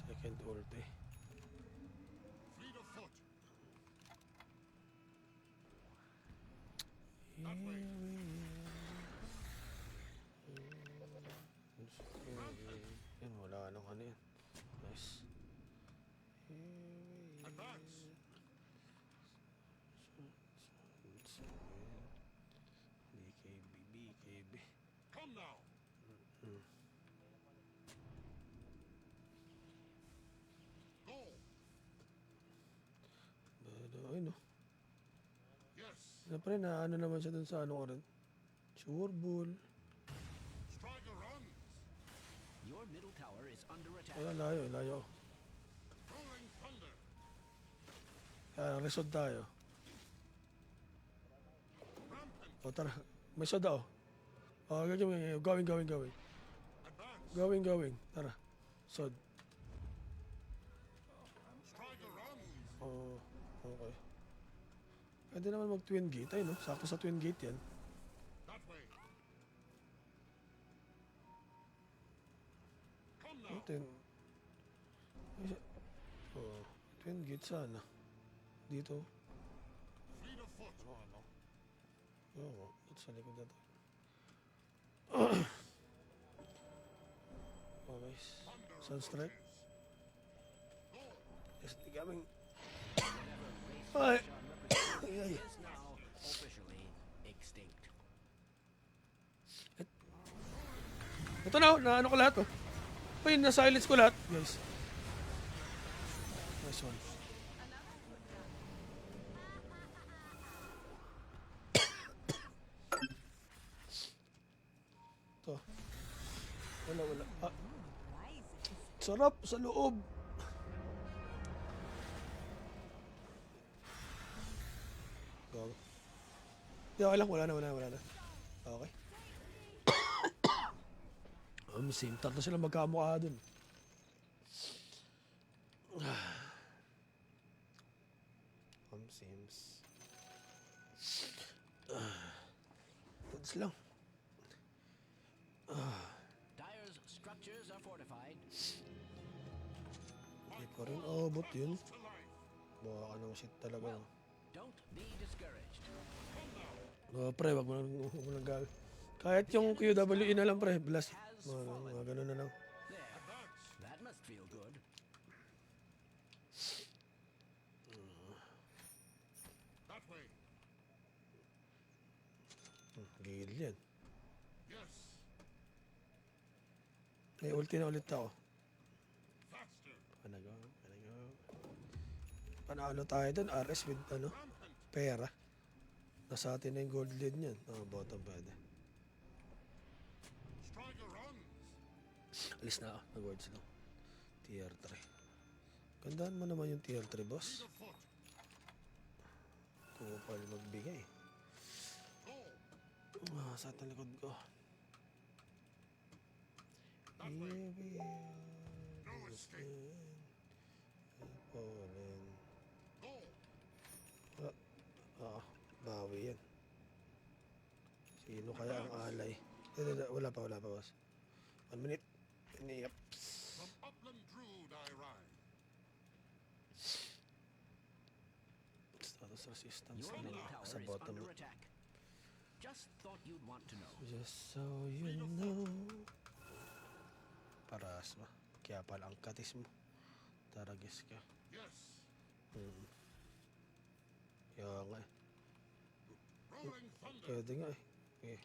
Second ulti. Fleet of foot. Here we yan, wala nang ano yan. Nice. Advance. BKB. Come now. Go. Ay no. Yes. Siyempre na ano naman siya dun sa ano ko rin. Sure bull. Striker runs. Your middle tower is under attack. Wala, layo. Rolling thunder. Kaya resod tayo. Rampant. O tara, may soda oh. O, going. Advance. Going. Tara. Sod. Striker runs. Oo, okay. Pwede naman mag-twin gate. Ay, no? Sakto sa twin gate yan. That way. Come now. Twin gate sana. Dito. Fleet of foot. Ano? Oo, dito sa likod na to. Okay. Thunder Sunstrike. approaches. Go. Yes, gaming. Ay! Ay! Is now officially extinct. Ito na ano ko lahat oh. Uy, na-silence ko lahat, guys. Nice one. Ito. Wala. Ah. Sarap sa loob. Go. Di, okay lang. Wala na. Okay. Same. Tatlo sila magkamukha dun. Sims. Goods lang. Dyer's structures are fortified. Hindi pa rin abot yun. To life. Baka ka ng shit talaga. Well, don't be discouraged. Pre, wag mo nang gal. Kahit yung QWE na lang pre, blast. Mga ganun na lang. There. Advance. That must feel good. That way. Gigil yan. Yes. May ulti na ulit ako. Faster. Panago. Panalo tayo dun, RS with ano, Rampant. pera. Nasa atin na yung gold lead niyan. Bottom pwede. Striker runs. Alis na ako, nag-words lang. Tier 3. Gandaan mo naman yung tier 3, boss. Fleet of foot. Kupal magbigay. Go. Sa ating likod ko. That way. Here we No are, escape. falling. Go. Bawi yan. Sino kaya ang alay? Wala pa, boss. 1 minute. Yaps. From upland Druid I ride. Status resistance Your na middle lang tower sa is bottom. under attack. Just thought you'd want to know. Just so you know. Paras ba? Kaya pala ang katis mo. Taragis ka. Yes. Kaya nga eh. Rolling thunder. Pwede nga eh. Okay.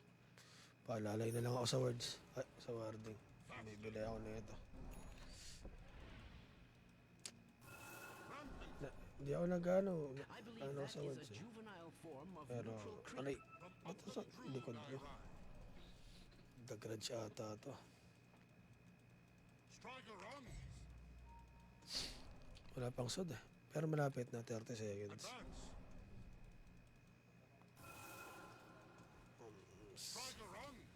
Paalalay na lang ako sa words. Ay, sa wording. Bibili ako na ito. Hindi ako nag-ano. I believe Ano that sa is words a eh. juvenile form of Pero, neutral creep. alay. From Ba't sa upland Druid likod I ko? ride. Dagrad ata to. Striker runs. Wala pang sod eh. Pero malapit na 30 seconds. Advance. Striker runs.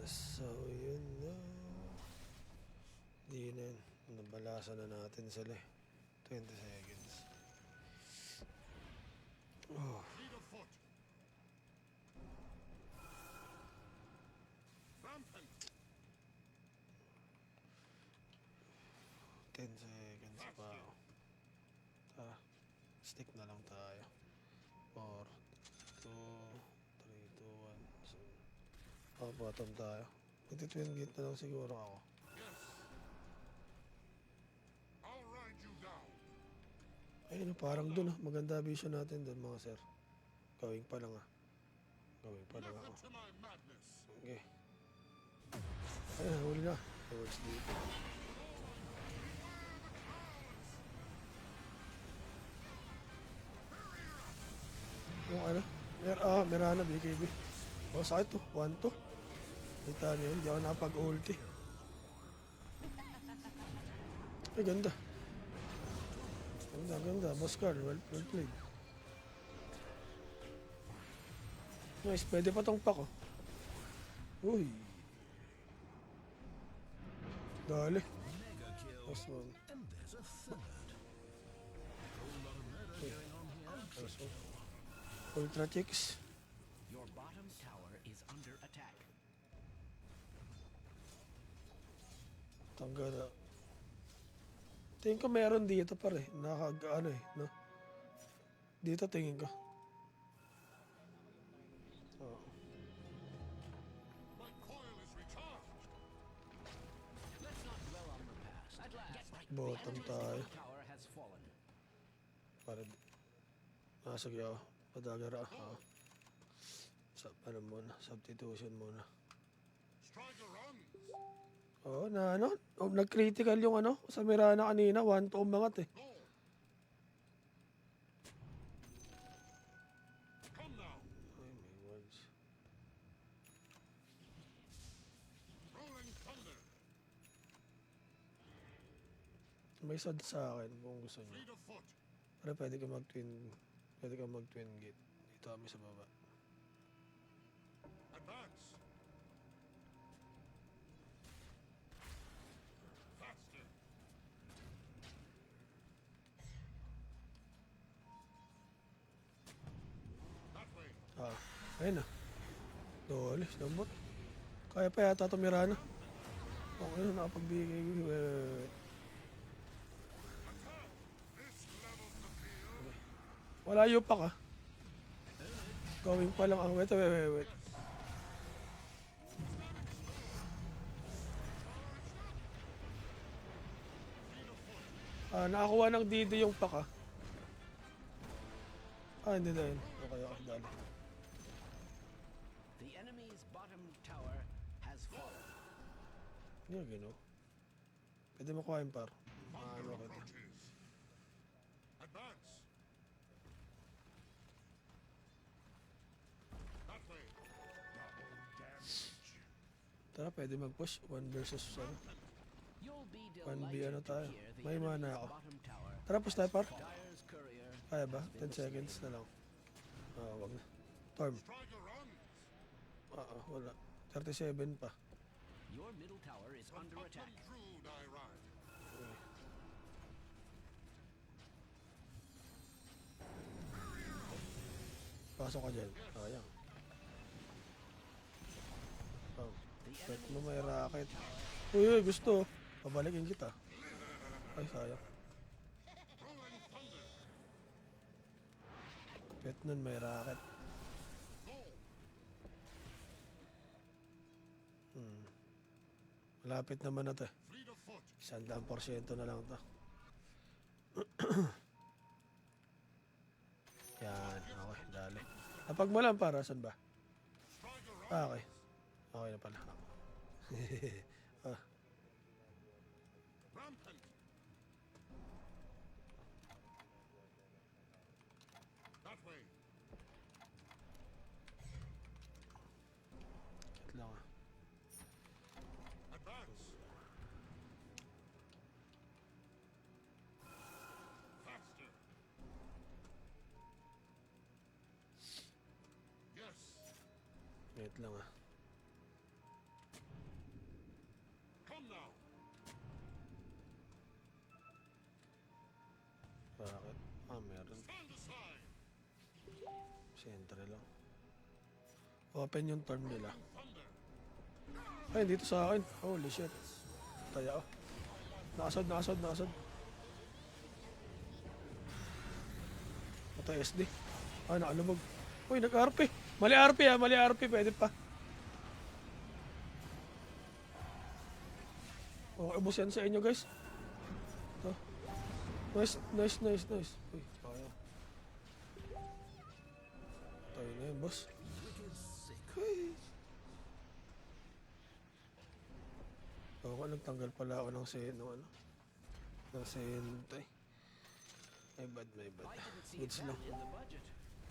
So you know. Di na yun. Nabalasan na natin sila eh. 20 seconds. Oh. Fleet of foot. Rampant. Stick na lang tayo. 4, 2, 3, 2, 1. Oh, bottom tayo. Twin gate na lang siguro ako. Yes. I'll ride you down. Ayun, parang dun ah. Maganda vision natin dun mga sir. Gawing pa lang ah. Gawing pa lang ako. Method to my madness. Okay. Ayun, huli na. Towards dito. Yung ano? Merana, BKB. Oh, sakit to. 1-2. Kita niyo yun. Di ako napag-ulti. Ay, ganda. Ganda, ganda. Boss card. Well played. Nice. Pwede pa tong pack, oh. Uy. Dali. Mega kill. Last one. And there's a third. Whole lot of murder going on here. Last one. Ultra chicks. Your bottom tower is under attack. Tanggal na. Tingin ko meron dito pare. Ano eh, no? Dito tingin ko. Oh. My coil is recharged. Let's not dwell on the past. At last, get right. Bottom The tayo. enemy's tower has fallen. Para sige ako. Padagara. Ano muna. Substitution muna. Striker runs. Oo, na ano? Oh, nag-critical yung ano sa Mirana kanina. 1-2 umangat eh. Go. Come now. Ay, may words. Rolling thunder. May sad sa akin kung gusto niyo. Fleet of foot. Pero pwede ka mag-twin gate. Dito kami sa baba. Advance. Faster. That way. Ayun na. Dolis, lambot. Kaya pa yata ito Mirana. Okay na, nakapagbigay. This levels the field. Wala yung pa ka. Going pa lang ang wait. Nakakuha ng DD yung pa ka. Hindi na yun. Okay, dali. The enemy's bottom tower has fallen. Hindi gano. Pwede makuha yung par. Thunder Ano kita. approaches. Advance. That way. Double damage. Tara, pwede mag-push. 1 versus ano. You'll be 1B delighted ano to tayo. hear the May mana enemy's ako. bottom tower. Tara, push tayo par. Dyer's courier Kaya ba? has 10 been seconds slain. na lang. Wag na. Torm. Striker runs. Wala. 37 pa. Your middle tower is From under attack. Upland Druid I ride. Pasok ka dyan. Sayang. The Bet mo enemy's may bottom racket. tower Uy, gusto. Pabalikin kita. Ay, sayang. Rolling thunder. Bet nun may racket. Go. Malapit naman na to eh. Fleet of foot. 100% na lang to. Yan, okay, dali. Napag mo lang para, saan ba? Striker runs. Okay. Okay na pala. Rampant. That way. Wait lang ah. Advance. Faster. Yes. Wait lang ah. Come now. Bakit? Meron. Stand aside. Sentry lang. Open yung turn nila. Thunder. Ay, dito sa akin. Holy shit. Taya oh. Nakasad. Puta SD. Ah, nakalubog. Uy, nag-RP. Mali RP ah, mali RP. Pwede pa. Okay, ubos yan sa inyo guys. Ito. Nice. Uy, sayang. Tayo na yun, boss. Uy. Ako, nagtanggal pala ako ng seno, ano? Ng sentay. My bad. I didn't see Goods that lang. in the budget.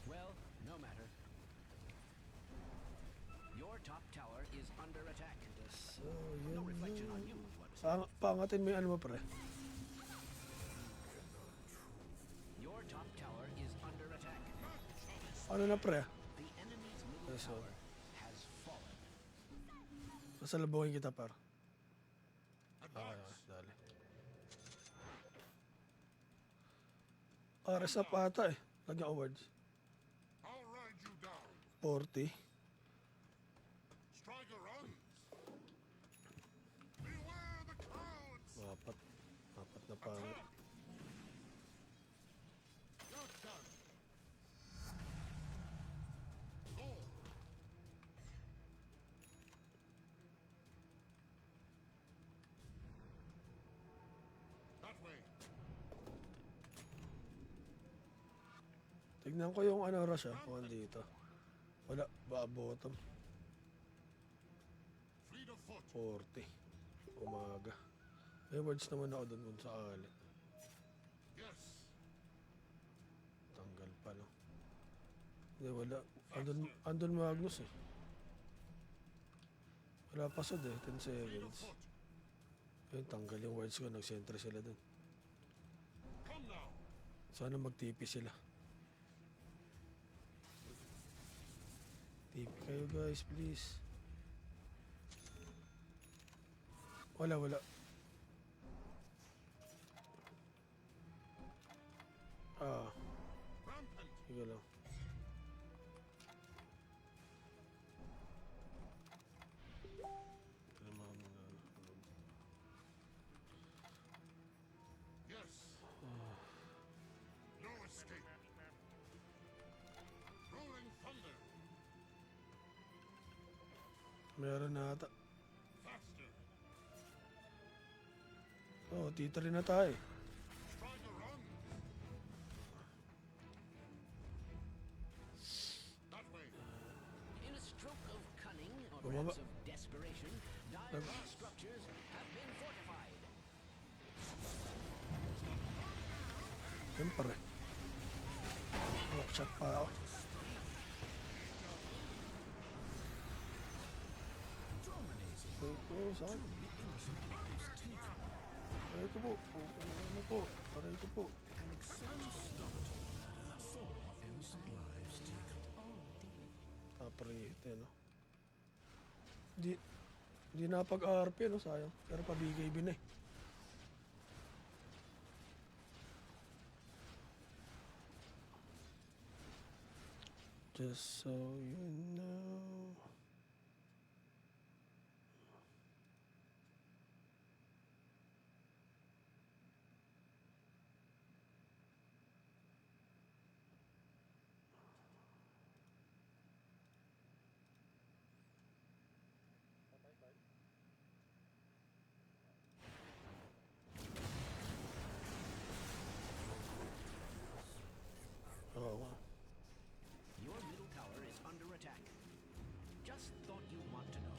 Well, no matter. Your top tower is under attack. So, No yun reflection on na. you, what is it? Pangatin mo yung ano mo, pre. Your top tower is under attack. Ano na, pre? The enemy's middle Nice one. tower has fallen. Nasalubungin kita, par. Advance. Dali. RS up ata eh. Lagyan awards. I'll ride you down. 40. Striker runs. Beware the crowds. Apat na pangit. Your turn. Go. That way. Tignan ko yung ano rush ah. Kung dito. Wala. Bottom. Fleet of foot. 40. Umaga. May words naman ako dun kung sakali. Yes. Tanggal pa no. Hindi, wala. Andun Magnus eh. Wala pa sud eh. 10 Fleet of seconds. foot. Ayun, tanggal yung words ko. Nag-centre sila dun. Come now. Sana mag-TP sila. TP kayo guys, please. Wala. Rampant. Sige lang. Yes. No escape. Rolling thunder. Meron na ata. Faster. Oh, tita rin na tayo. Striker runs. That way. In a stroke of cunning or Bumaba. perhaps of desperation, dire structures have been fortified. Siyempre. Oh, shot pa ako. Ito, saan? Aray ko po. Ano po? Aray ko po. Taparito, no? Di napag-RP, no? Sayang. Pero pabigay bin eh. Just so you know. Oo. Your middle tower is under attack. Just thought you'd want to know.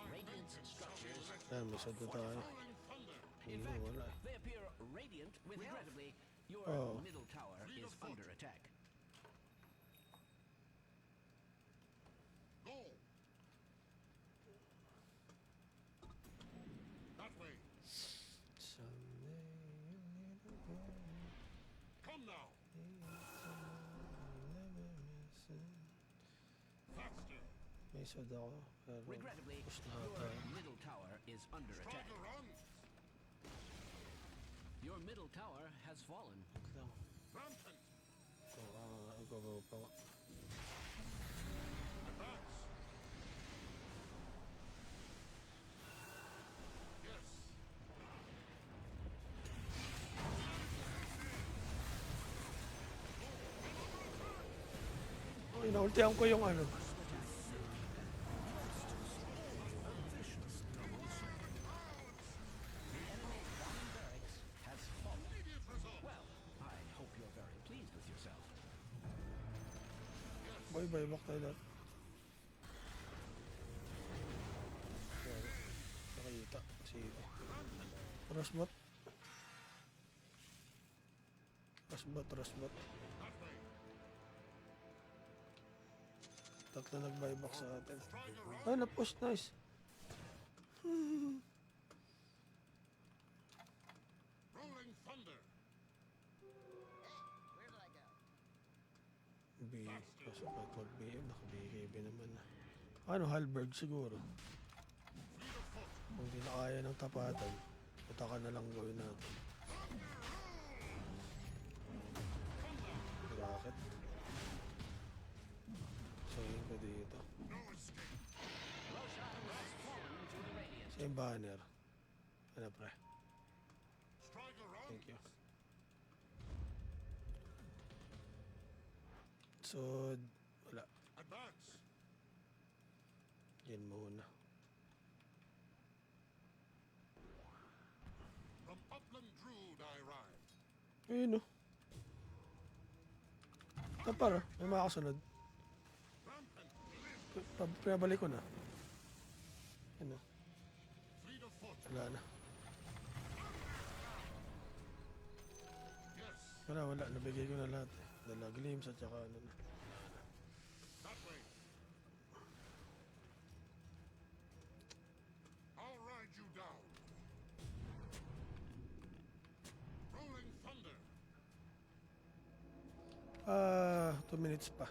Radiant's structures, Ayan, may sod na tayo. Rolling thunder. in Hindi, fact, wala eh. they appear radiant. Regrettably, your Oh. middle tower is under attack. Go. That way. Someday you need a girl, Come now. never missing. Faster. May sod ako. Pero Regrettably, push na your tayo. middle tower is under attack. Striker runs. Your middle tower has fallen. Wait lang. Rampant. Go pa. Advance. Yes. Go. Ultihan ko yung ano. Has fallen. Well, I hope you're very pleased with yourself. Boy, buyback tayo lahat. Nakita. Sige. Rasbot. Rasbot. Tatlo nag-buyback sa atin. Ay, na-push. Nice. Rolling thunder. B. Kaso kahit mag-BM, naka-BKB naman na. Ano, Halberg siguro. Kung di na kaya ng tapatan, pataka na lang gawin natin. Rocket. Sayin ko dito. Same banner. Ano pre? Strike around. Thank you. So, wala. Advance. Yan muna. From upland Druid I ride. Ayun o. Tapar, may makasunod. Rampant. Live. Pinabalik ko na. Ano, Fleet of foot. wala na. Yes. Wala. Nabigay ko na lahat eh. Dala glimpse at saka ano na. That way. I'll ride you down. Rolling thunder. 2 minutes pa.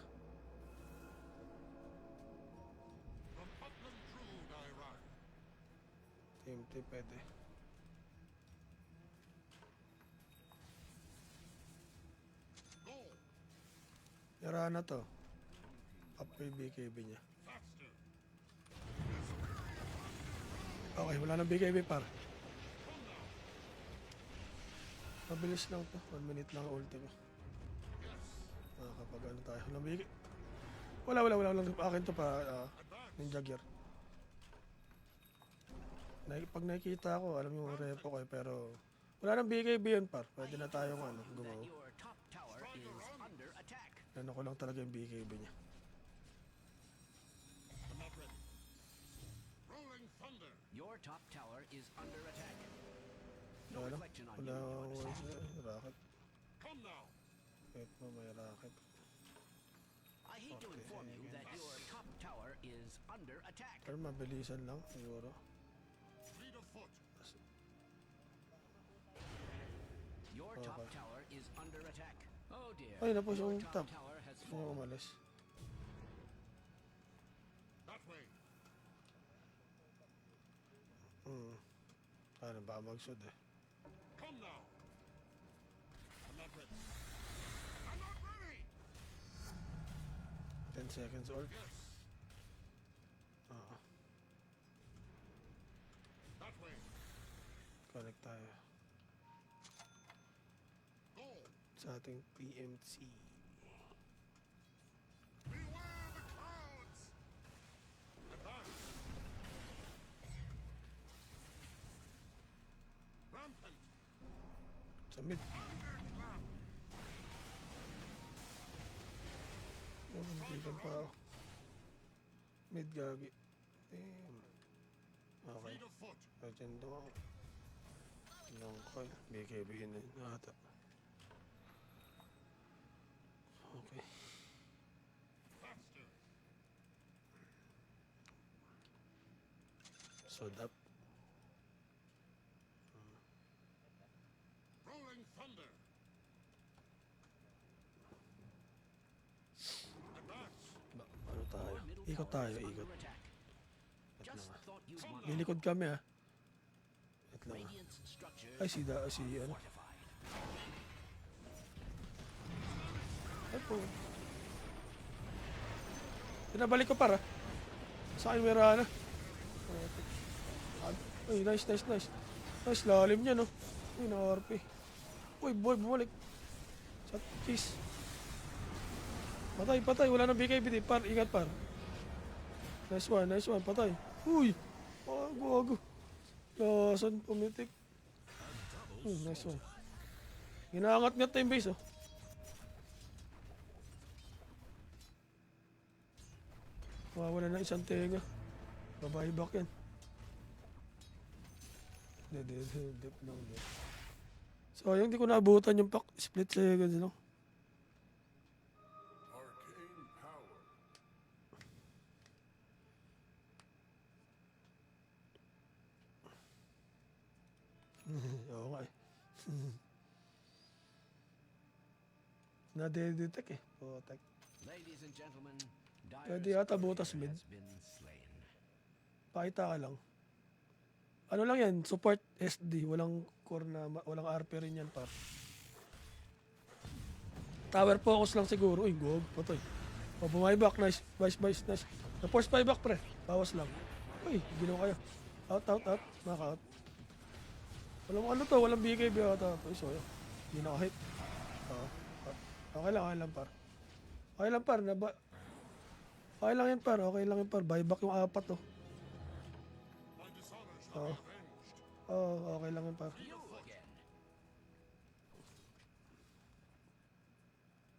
From upland Druid I ride. Team T pwede. Go. Yara na to. Up yung BKB niya. Faster. Okay, wala nang BKB par. Come now. Mabilis lang to. 1 minute lang ang ulti ko. Yes. Kapag ano tayo. Walang BKB. Wala. Akin to pa. Advance. Ninja gear. Pag nakikita ko, alam yung repo ko eh, pero wala nang BKB yun par. Pwede na tayong ano, That gumawa. your top tower is under attack. Ano ko lang talaga yung BKB niya. I'm not ready. Rolling thunder. Your top tower is under attack. No Wala. reflection on Wala you, akong your side. rocket. Come now. Wait mo, may rocket. I hate to inform you that your top tower is under attack. Pero mabilisan lang, siguro. Fleet of foot. Your top Okay. tower is under attack. Oh dear. Ay, napos Your yung top top. tower has Sino fallen. umalis? That way. Ano, baka magsud eh. Come now. I'm not ready. I'm not ready. 10 seconds or... Yes. That way. Connect tayo Go. sa ating PMC. Beware the clouds. Advance. Rampant. Sa mid. Thunderclap. Oh, hindi pa ako. Mid gagi. Damn. Okay. Fleet of foot. Legend ako. Long coil. BKB yun na ata. Okay. Faster. Sod up. Rolling thunder. Advance. Ano tayo? Your middle Ikot tower tayo, is ikot. under attack. Wait Just lang ah. thought you'd want to Lilikod kami ah. Wait lang ah. Radiant's structures Ay, si ano. fortified. Ay po. Pinabalik ko para. Sa akin may rana. Ay, nice. Nice, lalim niya, no? Uy, na-RP. Uy, boy, bumalik. Sa kiss. Patay, patay. Wala nang BKB. Par, ingat par. Nice one. Patay. Uy! Gago. Lasan, pumitik. Nice one. Ginaangat-ngat na yung base, oh. Mawawala na isang tenga. Babae back yan. Dip lang. So, yung di ko naabutan yung pack. Split seconds, no? Arcane power. Oo nga eh. Nadedetect eh. Protect. Ladies and gentlemen, Pwede yata butas mid. has been slain. Pakita ka lang. Ano lang yan? Support SD. Walang core na, walang RP rin yan par. Tower focus lang siguro. Uy, gog. Patay. O, bumayback. Nice. Nice. Na-force buyback pre. Bawas lang. Uy, ginawa kayo. Out. Knock-out. Walang ano to. Walang BKB ata. Uy, so yun. Hindi nakahit. Oo. Okay lang par. Okay lang par. Okay lang yan par. Buyback yung apat to. My dishonor shall be avenged. Okay lang yan par. You again.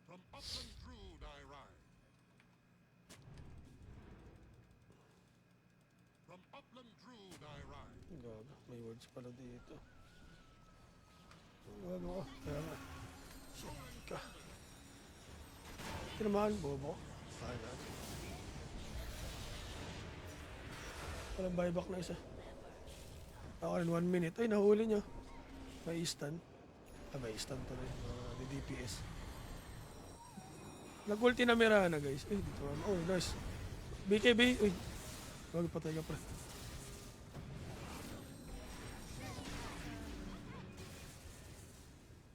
From upland Druid I ride. From upland Druid I ride. Gago, may words pala dito. Gago ko. Kaya nga. Shit ka. Tinamaan, bobo. Ayan. Walang buyback na isa. Ako rin 1 minute. Ay, nahuli niya. May stun. May stun to rin. Di DPS. Nag-ulti na Mirana, guys. Ay, dito naman. Oh, nice. BKB. Uy. Wag patay ka pre.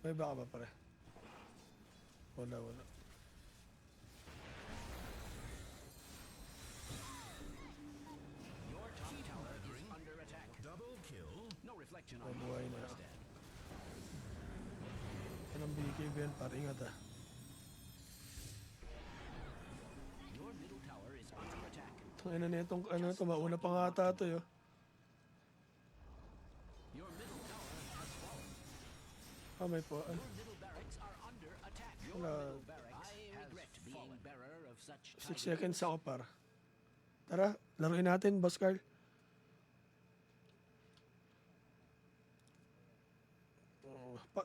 May baka ba pare? Wala. Your top tower is under attack. Double kill. No reflection on Mabuhay na. instead. Anong BKB yan? Pare, ingat ah. Your middle tower is under attack. Tangina na itong, ano ito, mauna pa nga ata ito, yo. Your middle tower has fallen. May po. Your middle barracks are under attack. Your Wala. middle barracks I regret being bearer of such 6 seconds ako par. Tara, laruin natin, Boss Carl.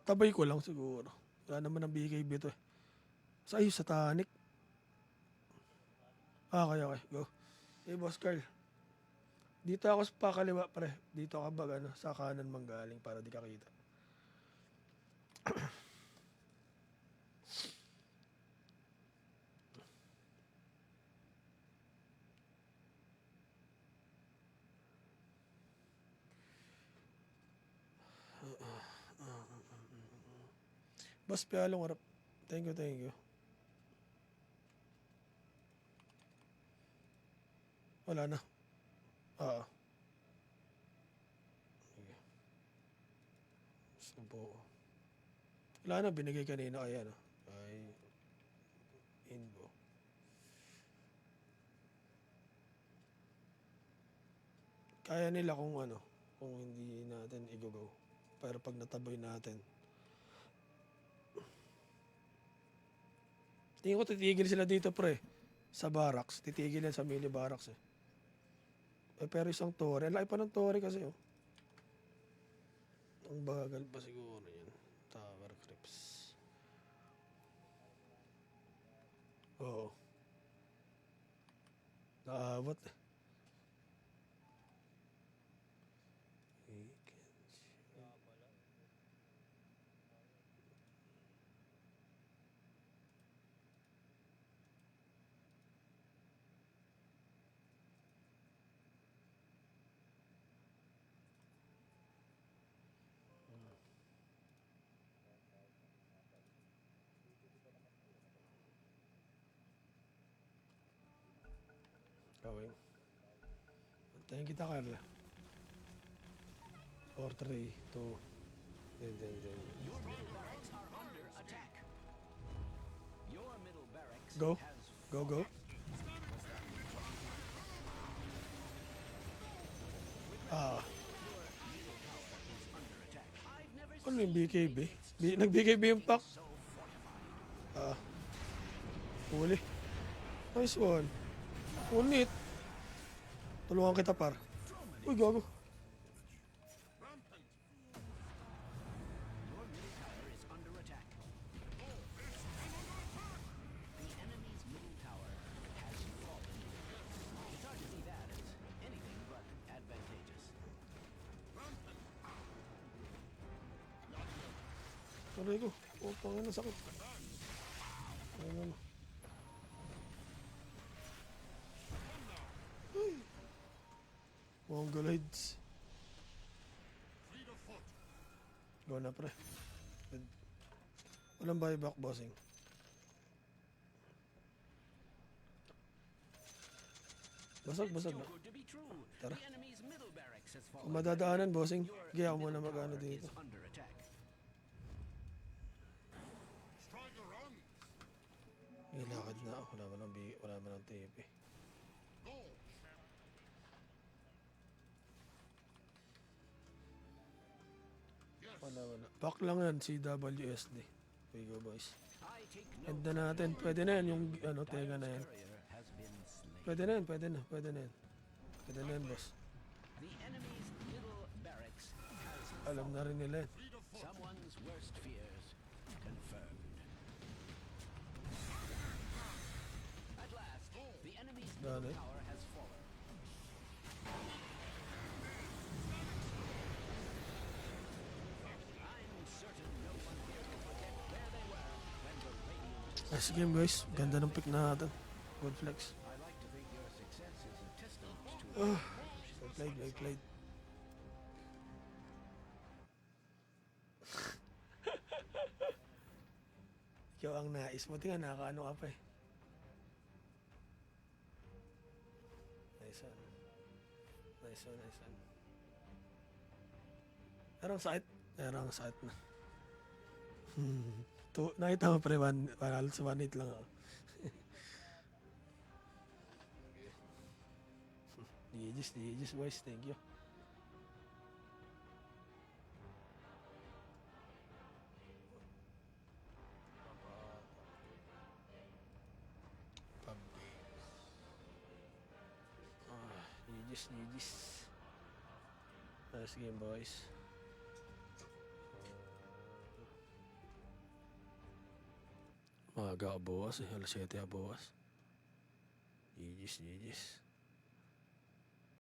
Tabay ko lang siguro. Wala naman ang BKB to eh. Sa Satanic. Okay. Go. Hey, Boss Carl. Dito ako sa pakaliwa, pre. Dito ka ba, sa kanan manggaling para di ka kita. Boss Pialong harap. Thank you. Wala na. Oo. Sige. Subo. Wala na, binigay kanina kay ano. Ay, Inbo. Kaya nila kung ano, kung hindi natin i-go. Pero pag nataboy natin, tingin ko titigil sila dito pre. Sa barracks. Titigil yan sa mini barracks eh. Pero isang tore. Ang laki pa ng tore kasi oh. Ang bagal pa siguro yan. Tower creeps. Oo. Naabot eh. Gawin. Antayin kita, Carla. 4, 3, 2. Then. Your middle barracks are under attack. Your middle barracks Go. Go, go. Ah. Ano yung BKB? Nag-BKB yung pack. Ah. Huli. Nice one. Unit. Tulungan kita, par. Uy, gago. Rampant. Your middle tower is under attack. The enemy's middle tower has fallen. It's hard to see that as anything but advantageous. Aray ko. Oh, pangin na sakit. Ano. Ay. Mongoloids. Fleet of foot. Go na, pre. Good. Walang buyback, bossing. Basag It's na. too good to be true. Tara. The enemy's middle barracks has Kung fallen. madadaanan, bossing, Your kaya ako muna middle mag-ano tower dito. is under attack. Strider run. Ilakad na ako. Wala man ng TP. Go. Yes. Wala. Back lang yan, CWSD. We go, boys. I take End note. na natin. Pwede na yan, yung ano, tega na yan. Courier has been slain. Pwede na yan, pwede na yan, boss. The enemy's middle barracks has Alam na rin nila yan. Fleet of foot. someone's worst fears confirmed. At last, the enemy's Done middle it. tower has fallen. I'm certain no one here will forget where they were when the Radiant. Nice game, guys. Ganda ng pick natin. Good flex. I like to think your success is a testament to Well played. Ikaw ang nais. Buti nga nakakaano ka pa eh. Nice one. Parang sakit na. Nakita mo pre, parang sa 1-8 lang ako. GG's boys, thank you. GG's. Nice game, boys. Maaga ka bukas eh. Alas 7 ka bukas. GG's.